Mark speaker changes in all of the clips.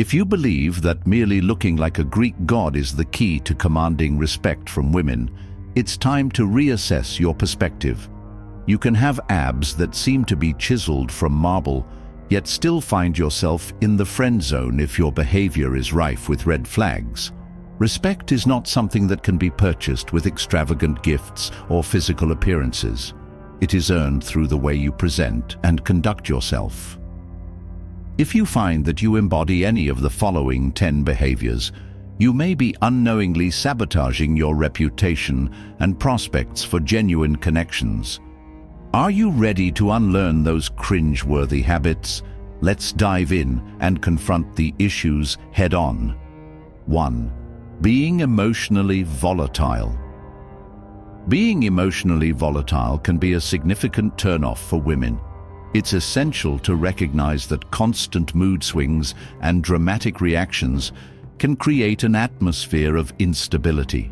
Speaker 1: If you believe that merely looking like a Greek god is the key to commanding respect from women, it's time to reassess your perspective. You can have abs that seem to be chiseled from marble, yet still find yourself in the friend zone if your behavior is rife with red flags. Respect is not something that can be purchased with extravagant gifts or physical appearances. It is earned through the way you present and conduct yourself. If you find that you embody any of the following 10 behaviors, you may be unknowingly sabotaging your reputation and prospects for genuine connections. Are you ready to unlearn those cringe-worthy habits? Let's dive in and confront the issues head-on. 1. Being emotionally volatile. Being emotionally volatile can be a significant turn-off for women. It's essential to recognize that constant mood swings and dramatic reactions can create an atmosphere of instability.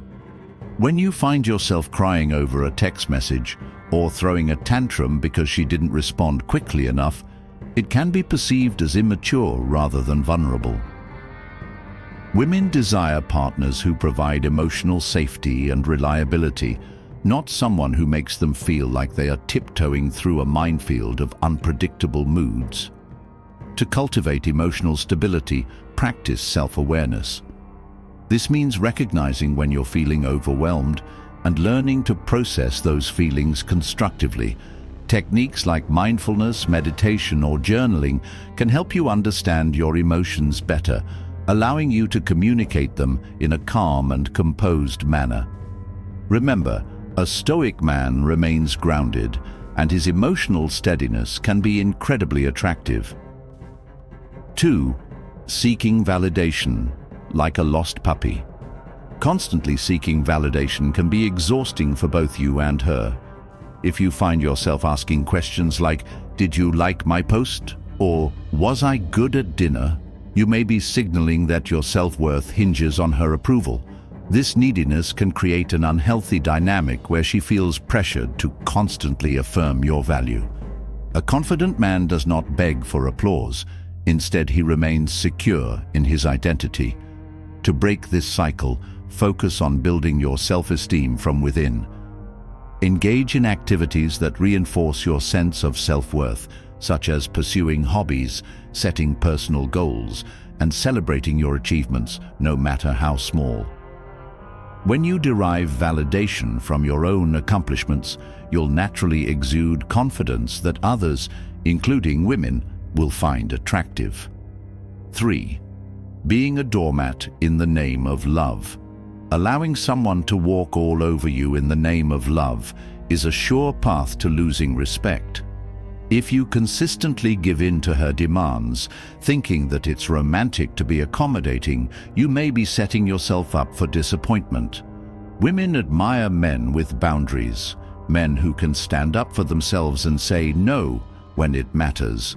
Speaker 1: When you find yourself crying over a text message or throwing a tantrum because she didn't respond quickly enough, it can be perceived as immature rather than vulnerable. Women desire partners who provide emotional safety and reliability, not someone who makes them feel like they are tiptoeing through a minefield of unpredictable moods. To cultivate emotional stability, practice self-awareness. This means recognizing when you're feeling overwhelmed and learning to process those feelings constructively. Techniques like mindfulness, meditation, or journaling can help you understand your emotions better, allowing you to communicate them in a calm and composed manner. Remember, a Stoic man remains grounded, and his emotional steadiness can be incredibly attractive. 2. Seeking validation, like a lost puppy. Constantly seeking validation can be exhausting for both you and her. If you find yourself asking questions like, "Did you like my post?" or "Was I good at dinner?" you may be signaling that your self-worth hinges on her approval. This neediness can create an unhealthy dynamic where she feels pressured to constantly affirm your value. A confident man does not beg for applause. Instead, he remains secure in his identity. To break this cycle, focus on building your self-esteem from within. Engage in activities that reinforce your sense of self-worth, such as pursuing hobbies, setting personal goals, and celebrating your achievements, no matter how small. When you derive validation from your own accomplishments, you'll naturally exude confidence that others, including women, will find attractive. 3. Being a doormat in the name of love. Allowing someone to walk all over you in the name of love is a sure path to losing respect. If you consistently give in to her demands, thinking that it's romantic to be accommodating, you may be setting yourself up for disappointment. Women admire men with boundaries, men who can stand up for themselves and say no when it matters.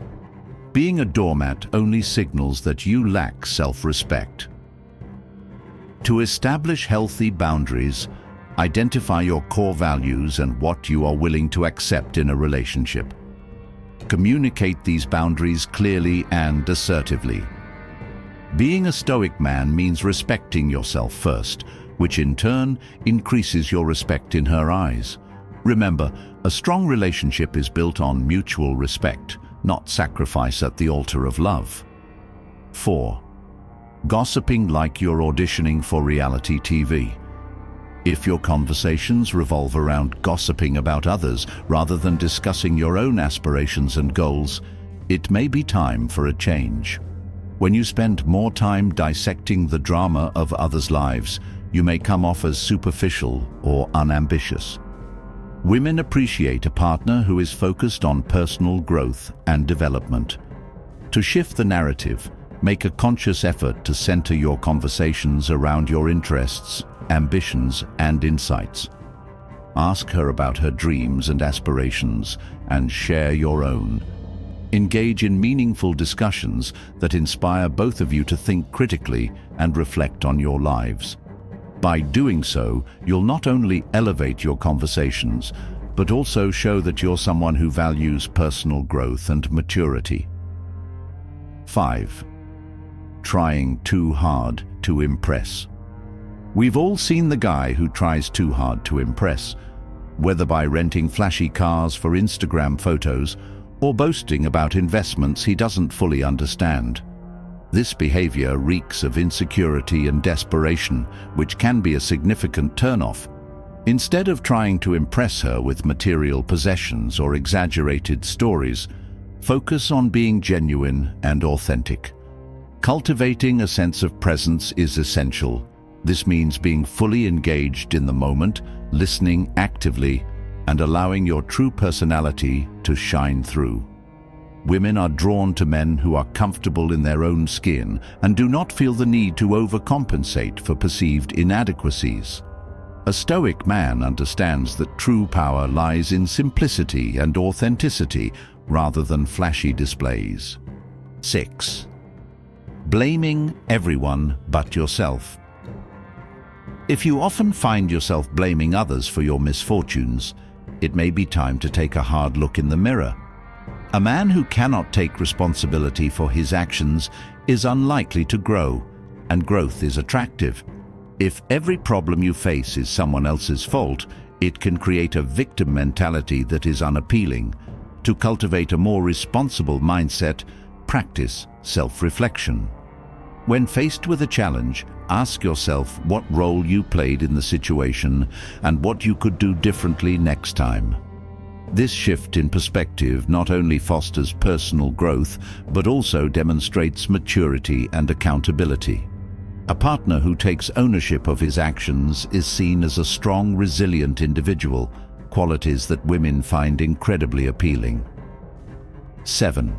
Speaker 1: Being a doormat only signals that you lack self-respect. To establish healthy boundaries, identify your core values and what you are willing to accept in a relationship. Communicate these boundaries clearly and assertively. Being a Stoic man means respecting yourself first, which in turn increases your respect in her eyes. Remember, a strong relationship is built on mutual respect, not sacrifice at the altar of love. 4. Gossiping like you're auditioning for reality TV. If your conversations revolve around gossiping about others rather than discussing your own aspirations and goals, it may be time for a change. When you spend more time dissecting the drama of others' lives, you may come off as superficial or unambitious. Women appreciate a partner who is focused on personal growth and development. To shift the narrative, make a conscious effort to center your conversations around your interests, ambitions, and insights. Ask her about her dreams and aspirations, and share your own. Engage in meaningful discussions that inspire both of you to think critically and reflect on your lives. By doing so, you'll not only elevate your conversations, but also show that you're someone who values personal growth and maturity. 5. trying too hard to impress. We've all seen the guy who tries too hard to impress, whether by renting flashy cars for Instagram photos or boasting about investments he doesn't fully understand. This behavior reeks of insecurity and desperation, which can be a significant turnoff. Instead of trying to impress her with material possessions or exaggerated stories, focus on being genuine and authentic. Cultivating a sense of presence is essential. This means being fully engaged in the moment, listening actively, and allowing your true personality to shine through. Women are drawn to men who are comfortable in their own skin and do not feel the need to overcompensate for perceived inadequacies. A Stoic man understands that true power lies in simplicity and authenticity rather than flashy displays. 6. Blaming everyone but yourself. If you often find yourself blaming others for your misfortunes, it may be time to take a hard look in the mirror. A man who cannot take responsibility for his actions is unlikely to grow, and growth is attractive. If every problem you face is someone else's fault, it can create a victim mentality that is unappealing. To cultivate a more responsible mindset, practice self-reflection. When faced with a challenge, ask yourself what role you played in the situation and what you could do differently next time. This shift in perspective not only fosters personal growth, but also demonstrates maturity and accountability. A partner who takes ownership of his actions is seen as a strong, resilient individual, qualities that women find incredibly appealing. 7.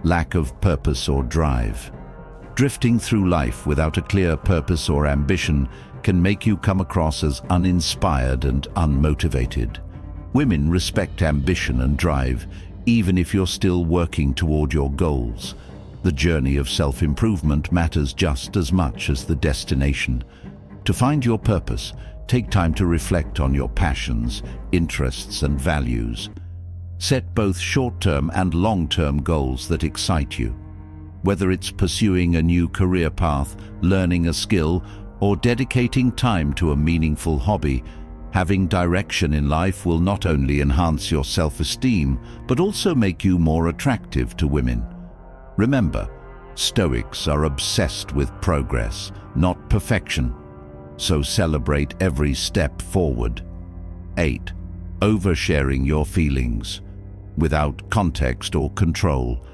Speaker 1: Lack of purpose or drive. Drifting through life without a clear purpose or ambition can make you come across as uninspired and unmotivated. Women respect ambition and drive, even if you're still working toward your goals. The journey of self-improvement matters just as much as the destination. To find your purpose, take time to reflect on your passions, interests, and values. Set both short-term and long-term goals that excite you. Whether it's pursuing a new career path, learning a skill, or dedicating time to a meaningful hobby, having direction in life will not only enhance your self-esteem, but also make you more attractive to women. Remember, Stoics are obsessed with progress, not perfection, so celebrate every step forward. 8. Oversharing your feelings without context or control.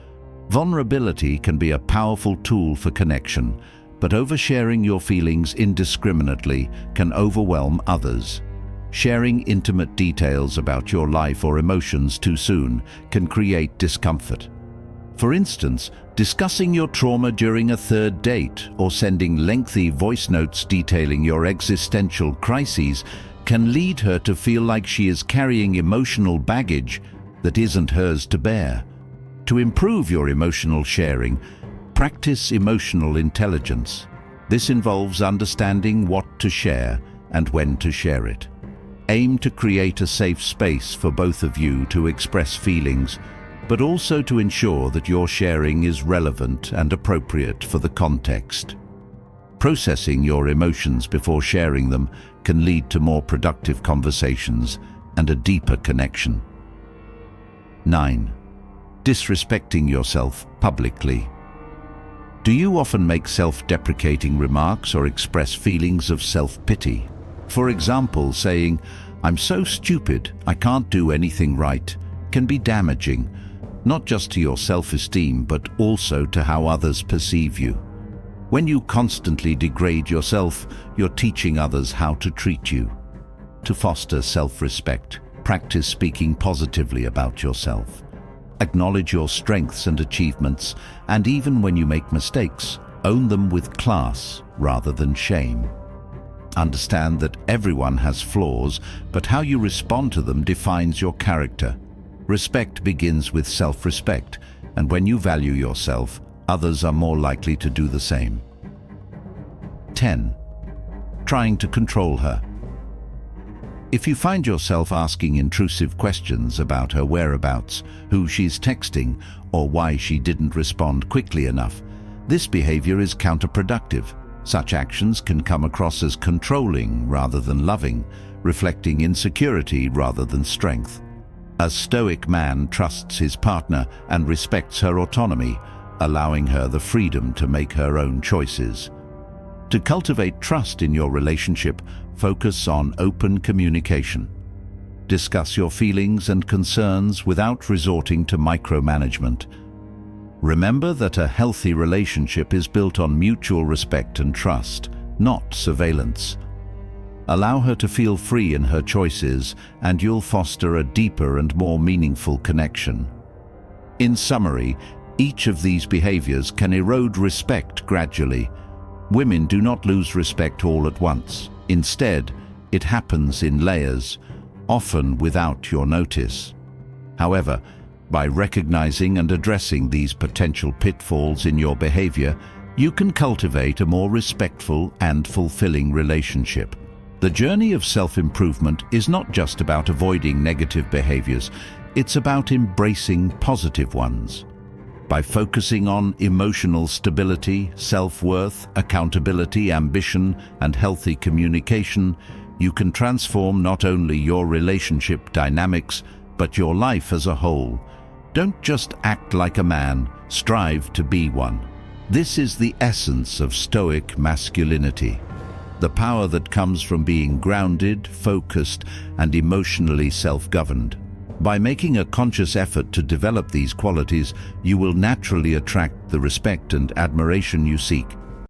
Speaker 1: Vulnerability can be a powerful tool for connection, but oversharing your feelings indiscriminately can overwhelm others. Sharing intimate details about your life or emotions too soon can create discomfort. For instance, discussing your trauma during a third date or sending lengthy voice notes detailing your existential crises can lead her to feel like she is carrying emotional baggage that isn't hers to bear. To improve your emotional sharing, practice emotional intelligence. This involves understanding what to share and when to share it. Aim to create a safe space for both of you to express feelings, but also to ensure that your sharing is relevant and appropriate for the context. Processing your emotions before sharing them can lead to more productive conversations and a deeper connection. 9. Disrespecting yourself publicly. Do you often make self-deprecating remarks or express feelings of self-pity? For example, saying, "I'm so stupid, I can't do anything right," can be damaging, not just to your self-esteem, but also to how others perceive you. When you constantly degrade yourself, you're teaching others how to treat you. To foster self-respect, practice speaking positively about yourself. Acknowledge your strengths and achievements, and even when you make mistakes, own them with class rather than shame. Understand that everyone has flaws, but how you respond to them defines your character. Respect begins with self-respect, and when you value yourself, others are more likely to do the same. 10. Trying to control her. If you find yourself asking intrusive questions about her whereabouts, who she's texting, or why she didn't respond quickly enough, This behavior is counterproductive. Such actions can come across as controlling rather than loving, reflecting insecurity rather than strength. A Stoic man trusts his partner and respects her autonomy, allowing her the freedom to make her own choices. To cultivate trust in your relationship, focus on open communication. Discuss your feelings and concerns without resorting to micromanagement. Remember that a healthy relationship is built on mutual respect and trust, not surveillance. Allow her to feel free in her choices, and you'll foster a deeper and more meaningful connection. In summary, each of these behaviors can erode respect gradually. Women do not lose respect all at once. Instead, it happens in layers, often without your notice. However, by recognizing and addressing these potential pitfalls in your behavior, you can cultivate a more respectful and fulfilling relationship. The journey of self-improvement is not just about avoiding negative behaviors, it's about embracing positive ones. By focusing on emotional stability, self-worth, accountability, ambition, and healthy communication, you can transform not only your relationship dynamics, but your life as a whole. Don't just act like a man, strive to be one. This is the essence of Stoic masculinity. The power that comes from being grounded, focused, and emotionally self-governed. By making a conscious effort to develop these qualities, you will naturally attract the respect and admiration you seek.